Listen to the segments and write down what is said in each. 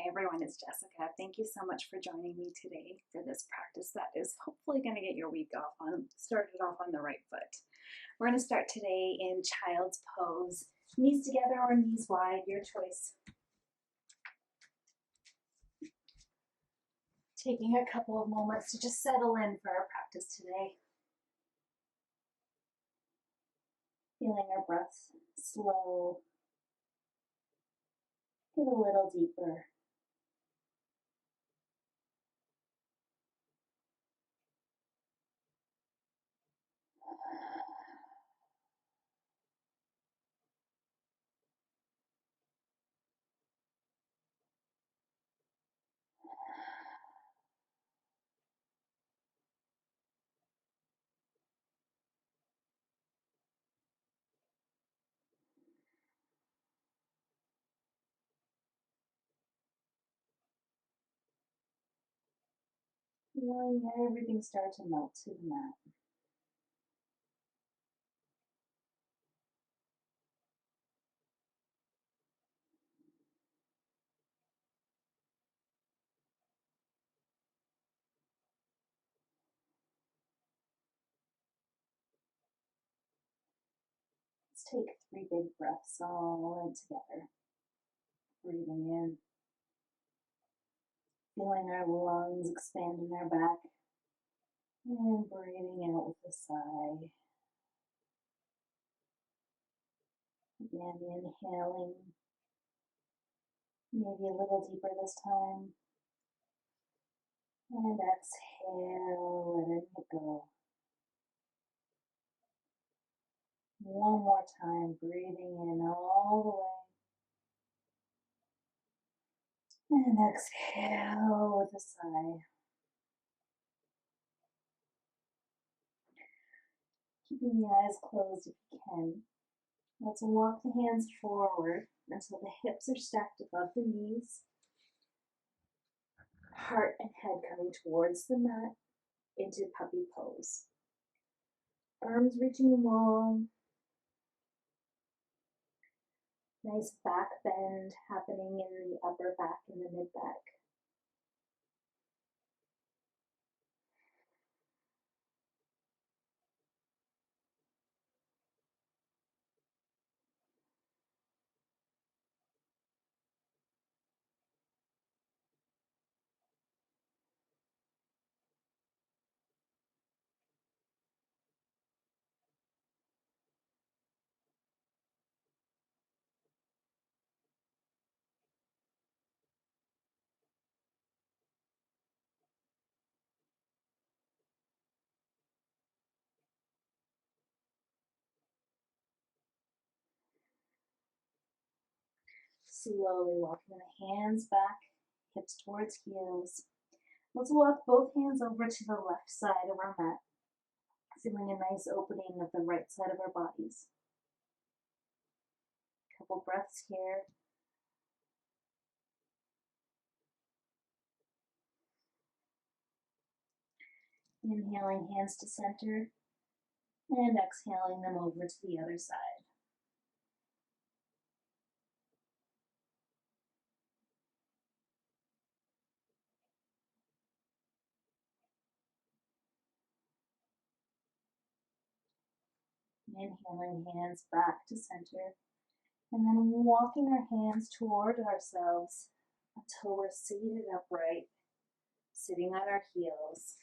Hi everyone, it's Jessica. Thank you so much for joining me today for this practice that is hopefully going to get your week started off on the right foot. We're going to start today in child's pose. Knees together or knees wide, your choice. Taking a couple of moments to just settle in for our practice today. Feeling our breath slow, get a little deeper. Feeling everything start to melt to the mat. Let's take 3 big breaths all in together. Breathing in, feeling our lungs expand in our back, and breathing out with a sigh. Again, inhaling, maybe a little deeper this time, and exhale, letting it go. One more time, breathing in all the way, and exhale with a sigh. Keeping the eyes closed if you can. Let's walk the hands forward until the hips are stacked above the knees. Heart and head coming towards the mat into puppy pose. Arms reaching long. Nice back bend happening in the upper back and the mid back. Slowly walking the hands back, hips towards heels. Let's walk both hands over to the left side of our mat, feeling a nice opening of the right side of our bodies. Couple breaths here. Inhaling hands to center and exhaling them over to the other side. Inhaling hands back to center, and then walking our hands toward ourselves until we're seated upright, sitting on our heels.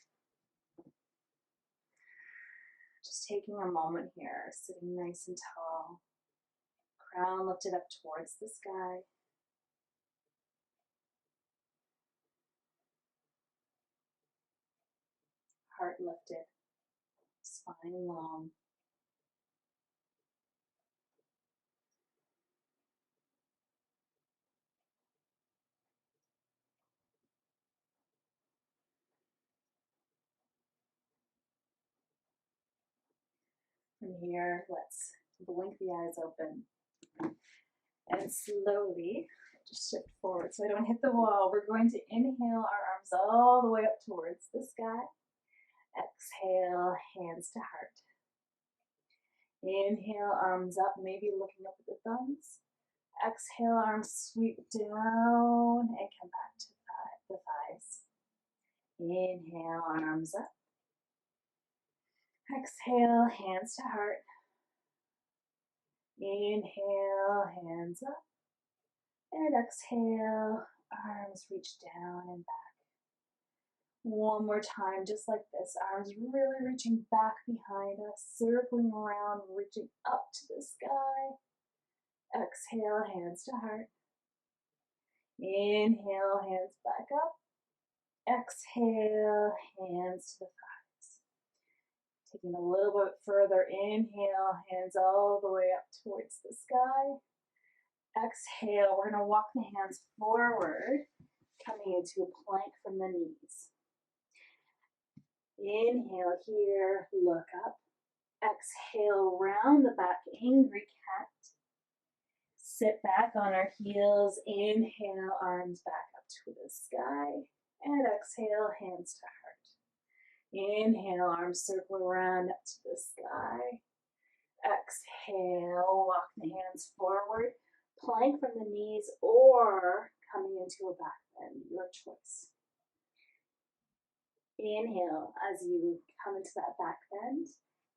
Just taking a moment here, sitting nice and tall, crown lifted up towards the sky. Heart lifted, spine long. From here, let's blink the eyes open and slowly just shift forward so I don't hit the wall. We're going to inhale our arms all the way up towards the sky. Exhale, hands to heart. Inhale, arms up, maybe looking up at the thumbs. Exhale, arms sweep down and come Inhale, arms up. Exhale, hands to heart. Inhale, hands up. And exhale, arms reach down and back. One more time, just like this. Arms really reaching back behind us, circling around, reaching up to the sky. Exhale, hands to heart. Inhale, hands back up. Exhale, hands to the thighs. Taking a little bit further, inhale, hands all the way up towards the sky. Exhale, we're going to walk the hands forward, coming into a plank from the knees. Inhale here, look up. Exhale, round the back, angry cat. Sit back on our heels. Inhale, arms back up to the sky. And exhale, hands to heart. Inhale, arms circle around up to the sky. Exhale, walk the hands forward. Plank from the knees or coming into a back bend, your choice. Inhale as you come into that back bend.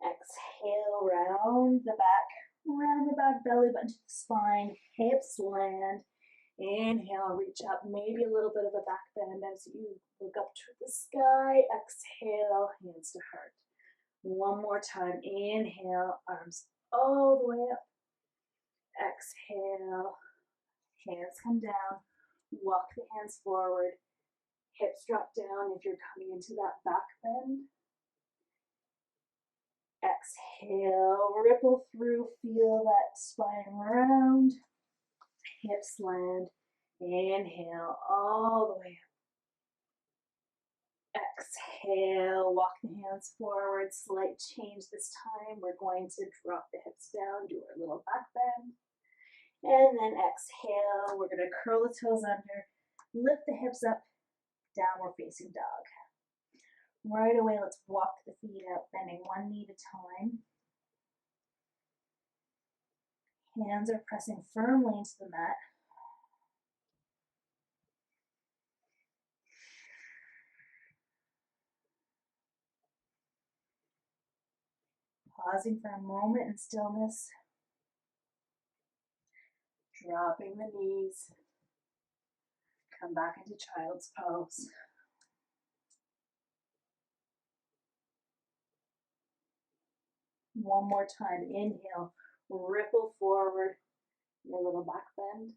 Exhale, round the back belly button to the spine, hips land. Inhale, reach up, maybe a little bit of a back bend as you look up to the sky. Exhale, hands to heart. One more time, inhale, arms all the way up. Exhale, hands come down, walk the hands forward, hips drop down if you're coming into that back bend. Exhale, ripple through, feel that spine round, hips land. Inhale, all the way up. Exhale, walk the hands forward, slight change this time. We're going to drop the hips down, do our little back bend. And then exhale, we're going to curl the toes under, lift the hips up, downward facing dog. Right away, let's walk the feet out, bending one knee at a time. Hands are pressing firmly into the mat. Pausing for a moment in stillness. Dropping the knees. Come back into child's pose. One more time. Inhale. Ripple forward. Your little back bend.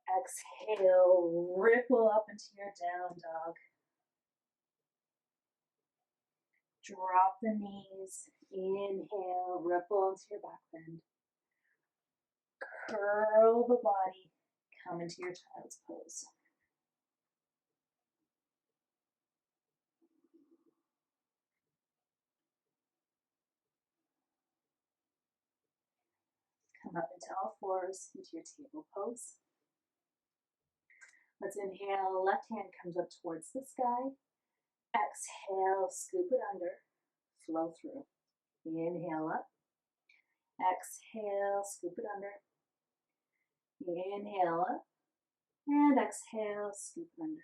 Exhale. Ripple up into your down dog. Drop the knees. Inhale. Ripple into your back bend. Curl the body. Come into your child's pose. Come up into all fours into your table pose. Let's inhale, left hand comes up towards the sky. Exhale, scoop it under, flow through. Inhale up. Exhale, scoop it under. Inhale up. And exhale, scoop it under.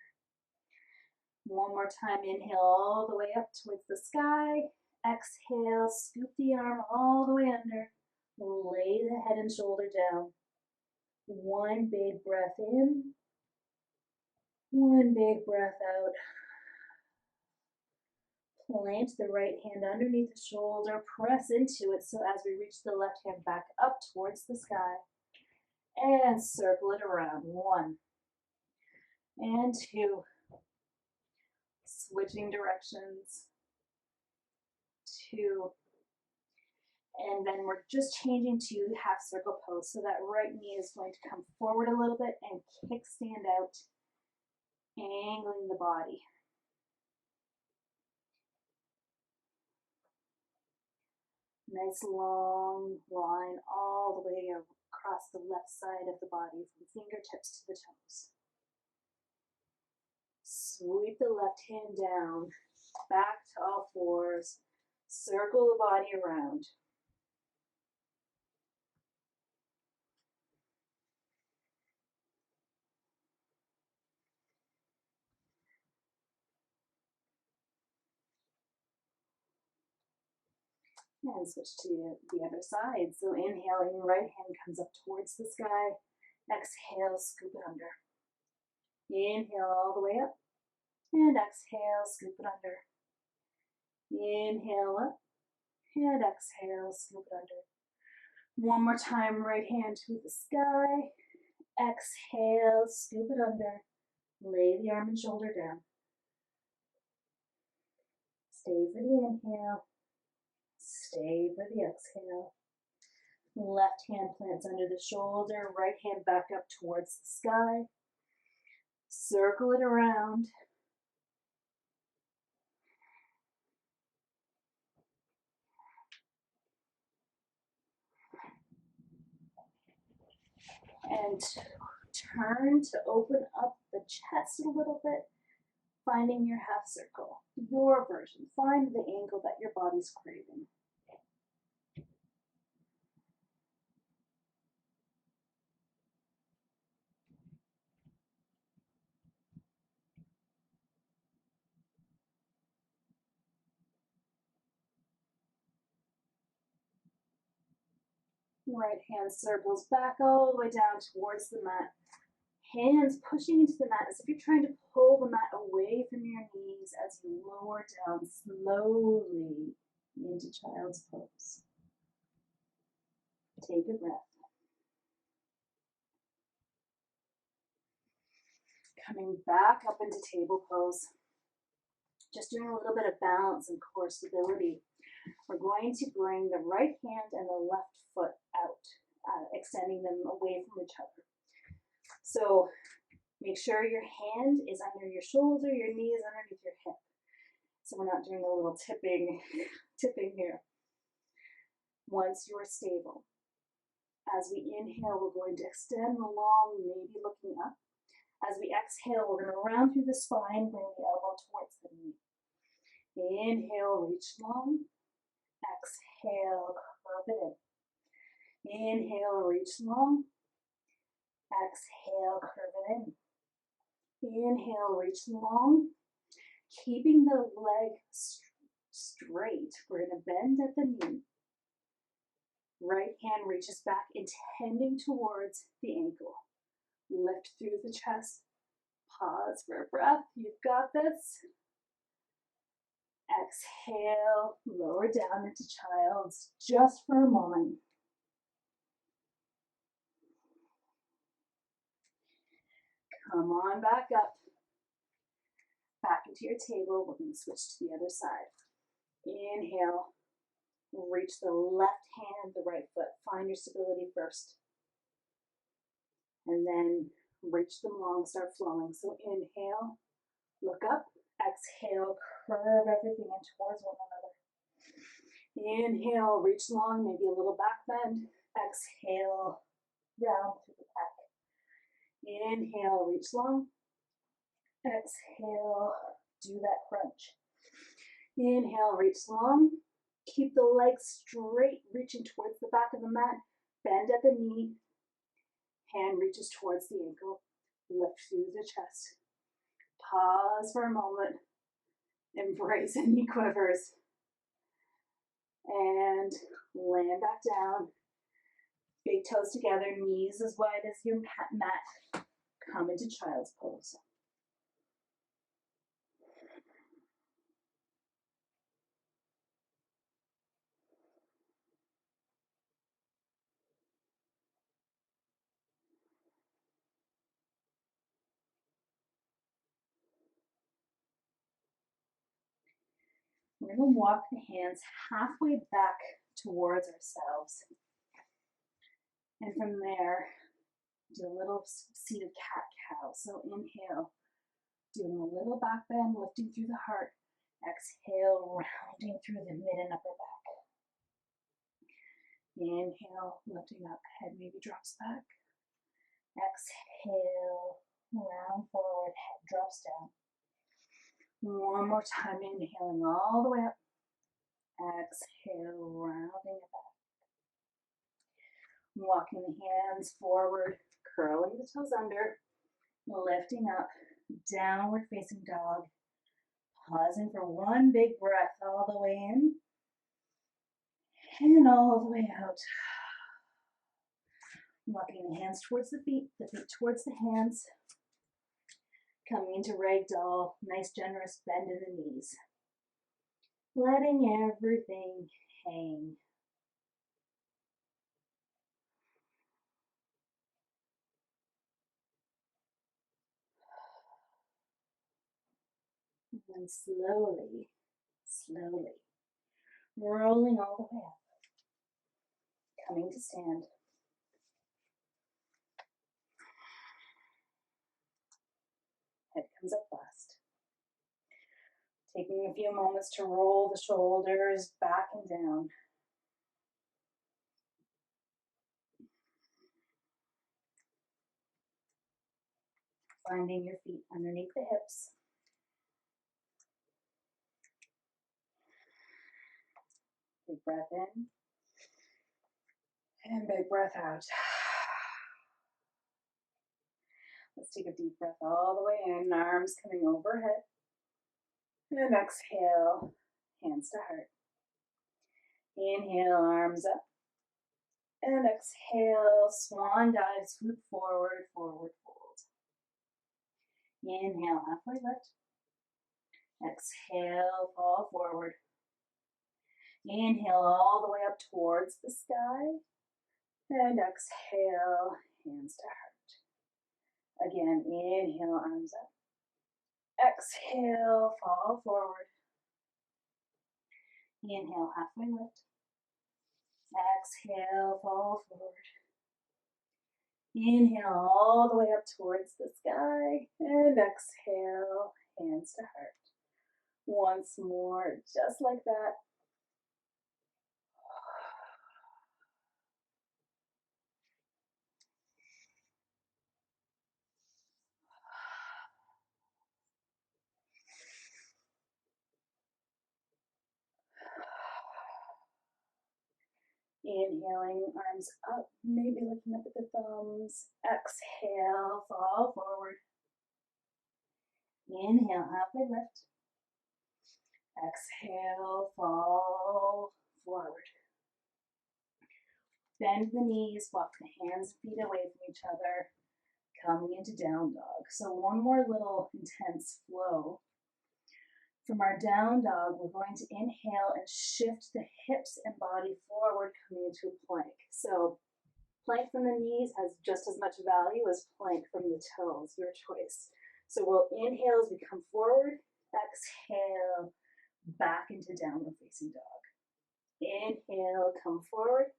One more time, inhale all the way up towards the sky. Exhale, scoop the arm all the way under. Lay the head and shoulder down. One big breath in. One big breath out. Plant the right hand underneath the shoulder. Press into it so as we reach the left hand back up towards the sky. And circle it around. 1 and 2. Switching directions. 2. And then we're just changing to half circle pose. So that right knee is going to come forward a little bit and kickstand out, angling the body. Nice long line all the way across the left side of the body from fingertips to the toes. Sweep the left hand down, back to all fours. Circle the body around. And switch to the other side. So inhaling, right hand comes up towards the sky. Exhale, scoop it under. Inhale all the way up. And exhale, scoop it under. Inhale up. And exhale, scoop it under. One more time, right hand to the sky. Exhale, scoop it under. Lay the arm and shoulder down. Stay for the inhale. Stay for the exhale. Left hand plants under the shoulder, right hand back up towards the sky. Circle it around. And turn to open up the chest a little bit, finding your half circle, your version. Find the angle that your body's craving. Right hand circles back all the way down towards the mat. Hands pushing into the mat as if you're trying to pull the mat away from your knees as you lower down slowly into child's pose. Take a breath. Coming back up into table pose. Just doing a little bit of balance and core stability. We're going to bring the right hand and the left foot out, extending them away from each other. So make sure your hand is under your shoulder, your knee is underneath your hip. So we're not doing a little tipping here. Once you're stable, as we inhale, we're going to extend the long, maybe looking up. As we exhale, we're going to round through the spine, bring the elbow towards the knee. Inhale, reach long. Exhale, curve it in. Inhale, reach long. Exhale, curve it in. Inhale, reach long. Keeping the leg straight. We're going to bend at the knee. Right hand reaches back, intending towards the ankle. Lift through the chest. Pause for a breath. You've got this. Exhale, lower down into child's just for a moment. Come on back up. Back into your table. We're going to switch to the other side. Inhale. Reach the left hand, the right foot. Find your stability first. And then reach them long, start flowing. So inhale, look up. Exhale, curve everything in towards one another. Inhale, reach long, maybe a little back bend. Exhale, round through the back. Inhale, reach long. Exhale, do that crunch. Inhale, reach long. Keep the legs straight, reaching towards the back of the mat. Bend at the knee. Hand reaches towards the ankle. Lift through the chest. Pause for a moment. Embrace any quivers. And land back down. Big toes together, knees as wide as your mat. Come into child's pose. We're going to walk the hands halfway back towards ourselves. And from there, do a little seated cat-cow. So inhale, doing a little back bend, lifting through the heart. Exhale, rounding through the mid and upper back. Inhale, lifting up, head maybe drops back. Exhale, round forward, head drops down. One more time, inhaling all the way up. Exhale, rounding it back. Walking the hands forward, curling the toes under, lifting up, downward facing dog. Pausing for one big breath all the way in. And all the way out. Walking the hands towards the feet towards the hands. Coming into ragdoll, nice generous bend in the knees. Letting everything hang. And then slowly, slowly, rolling all the way up. Coming to stand. Head comes up last. Taking a few moments to roll the shoulders back and down. Finding your feet underneath the hips. Big breath in. And big breath out. Let's take a deep breath all the way in, arms coming overhead. And exhale, hands to heart. Inhale, arms up. And exhale, swan dive, swoop forward, forward fold. Inhale, halfway lift. Exhale, fall forward. Inhale all the way up towards the sky. And exhale, hands to heart. Again, inhale, arms up. Exhale, fall forward. Inhale, halfway lift. Exhale, fall forward. Inhale all the way up towards the sky. And exhale, hands to heart. Once more, just like that. Inhaling, arms up, maybe looking up at the thumbs. Exhale, fall forward. Inhale, halfway lift. Exhale, fall forward. Bend the knees, walk the hands and feet away from each other. Coming into down dog. So one more little intense flow. From our down dog, we're going to inhale and shift the hips and body forward, coming into a plank. So plank from the knees has just as much value as plank from the toes, your choice. So we'll inhale as we come forward, exhale, back into downward facing dog. Inhale, come forward,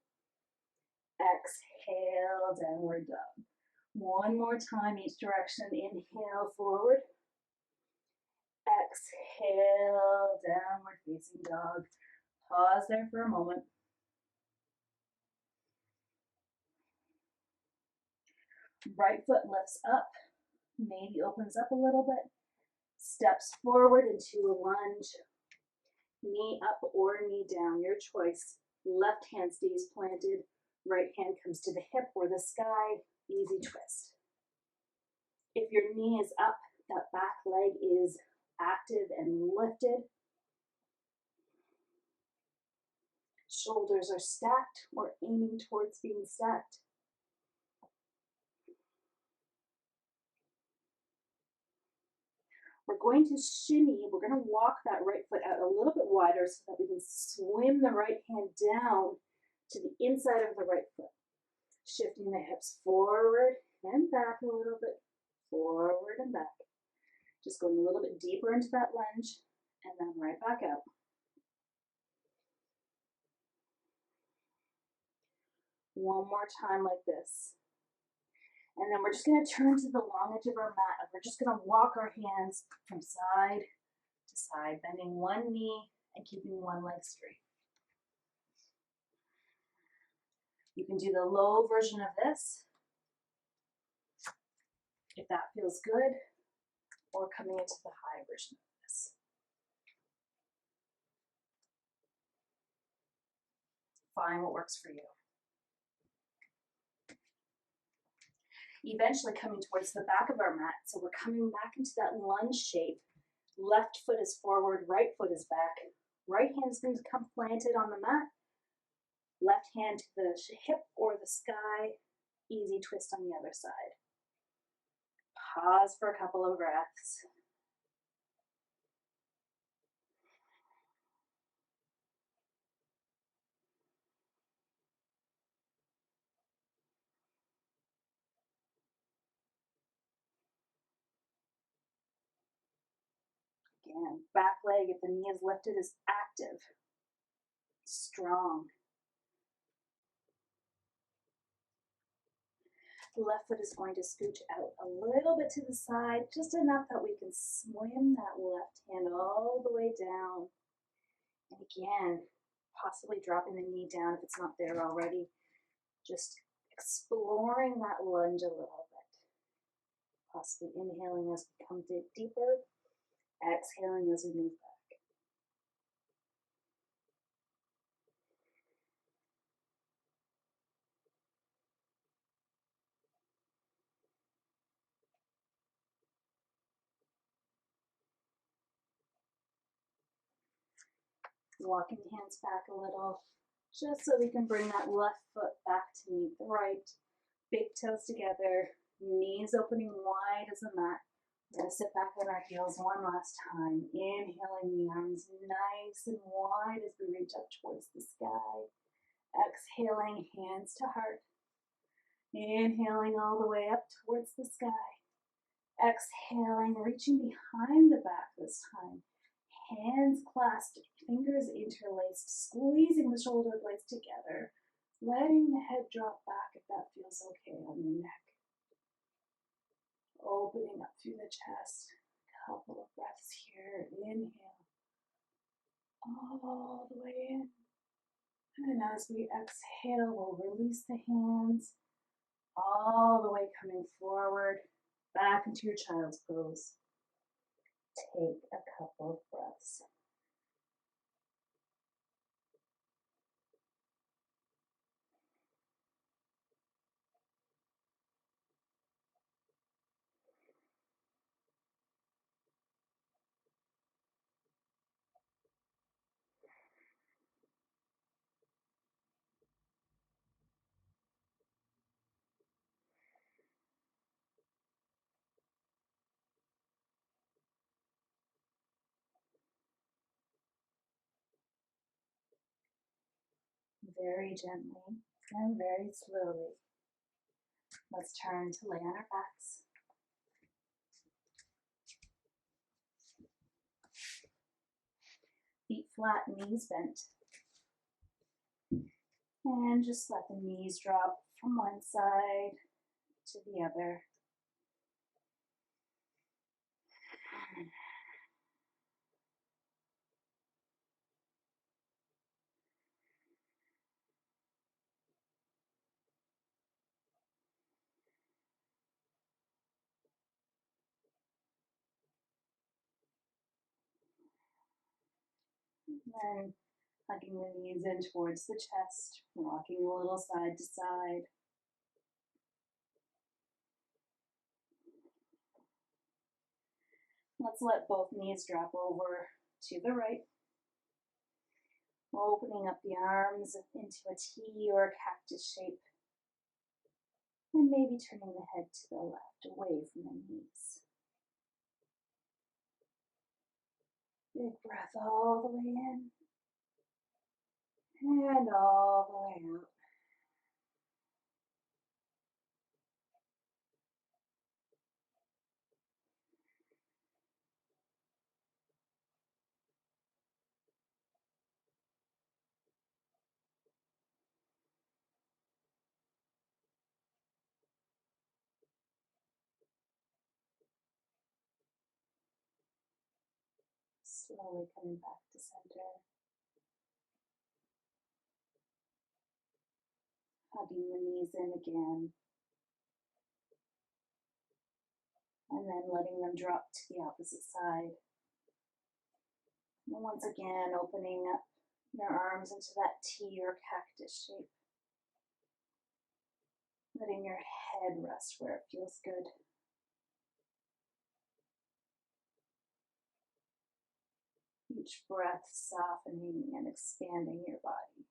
exhale, downward dog. One more time, each direction. Inhale, forward. Exhale, downward facing dog. Pause there for a moment. Right foot lifts up, maybe opens up a little bit. Steps forward into a lunge. Knee up or knee down, your choice. Left hand stays planted. Right hand comes to the hip or the sky. Easy twist. If your knee is up, that back leg is active and lifted. Shoulders are stacked or aiming towards being stacked. We're going to shimmy, we're going to walk that right foot out a little bit wider so that we can swim the right hand down to the inside of the right foot. Shifting the hips forward and back a little bit, forward and back. Just going a little bit deeper into that lunge and then right back out. One more time like this. And then we're just going to turn to the long edge of our mat and we're just going to walk our hands from side to side, bending one knee and keeping one leg straight. You can do the low version of this if that feels good, or coming into the high version of this. Find what works for you. Eventually coming towards the back of our mat, so we're coming back into that lunge shape. Left foot is forward, right foot is back. Right hand is going to come planted on the mat. Left hand to the hip or the sky. Easy twist on the other side. Pause for a couple of breaths. Again, back leg, if the knee is lifted, is active, strong. The left foot is going to scooch out a little bit to the side, just enough that we can swim that left hand all the way down. And again, possibly dropping the knee down if it's not there already. Just exploring that lunge a little bit. Possibly inhaling as we come deeper, exhaling as we move back. Walking the hands back a little, just so we can bring that left foot back to meet the right. Big toes together, knees opening wide as a mat. We're going to sit back on our heels one last time. Inhaling the arms nice and wide as we reach up towards the sky. Exhaling, hands to heart. Inhaling all the way up towards the sky. Exhaling, reaching behind the back this time. Hands clasped, fingers interlaced, squeezing the shoulder blades together. Letting the head drop back if that feels okay on the neck. Opening up through the chest. Couple of breaths here. Inhale. All the way in. And as we exhale, we'll release the hands. All the way coming forward. Back into your child's pose. Take a couple of breaths. Very gently and very slowly. Let's turn to lay on our backs. Feet flat, knees bent. And just let the knees drop from one side to the other. And then hugging the knees in towards the chest, rocking a little side to side. Let's let both knees drop over to the right. Opening up the arms into a T or a cactus shape. And maybe turning the head to the left, away from the knees. Big breath all the way in. And all the way out. Slowly coming back to center. Hugging the knees in again. And then letting them drop to the opposite side. And once again, opening up your arms into that T or cactus shape. Letting your head rest where it feels good. Each breath softening and expanding your body.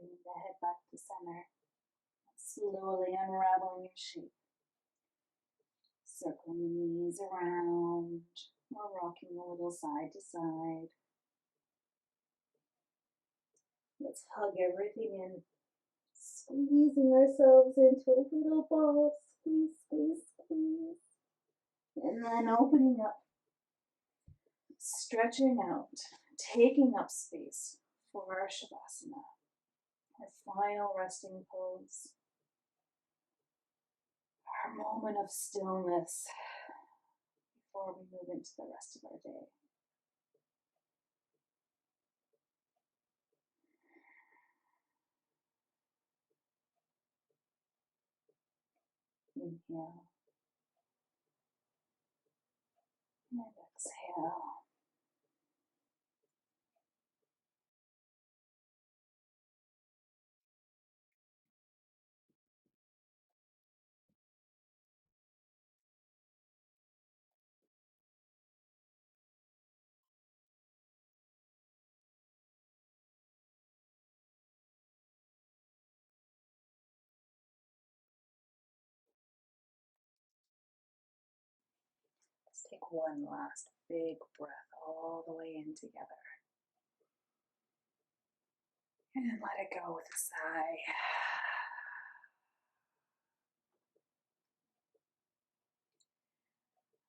bringing the head back to center, slowly unraveling your shape. Circling the knees around, or rocking a little side to side. Let's hug everything in, squeezing ourselves into a little ball. Squeeze, squeeze, squeeze. And then opening up, stretching out, taking up space for our Shavasana, our final resting pose, our moment of stillness before we move into the rest of our day. Inhale and exhale. Let's take one last big breath all the way in together. And then let it go with a sigh.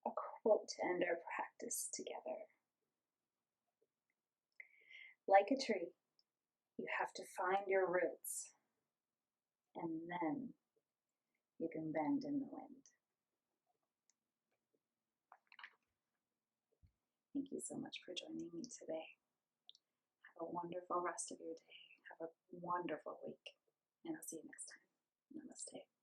A quote to end our practice together. Like a tree, you have to find your roots, and then you can bend in the wind. Thank you so much for joining me today. Have a wonderful rest of your day. Have a wonderful week, and I'll see you next time. Namaste.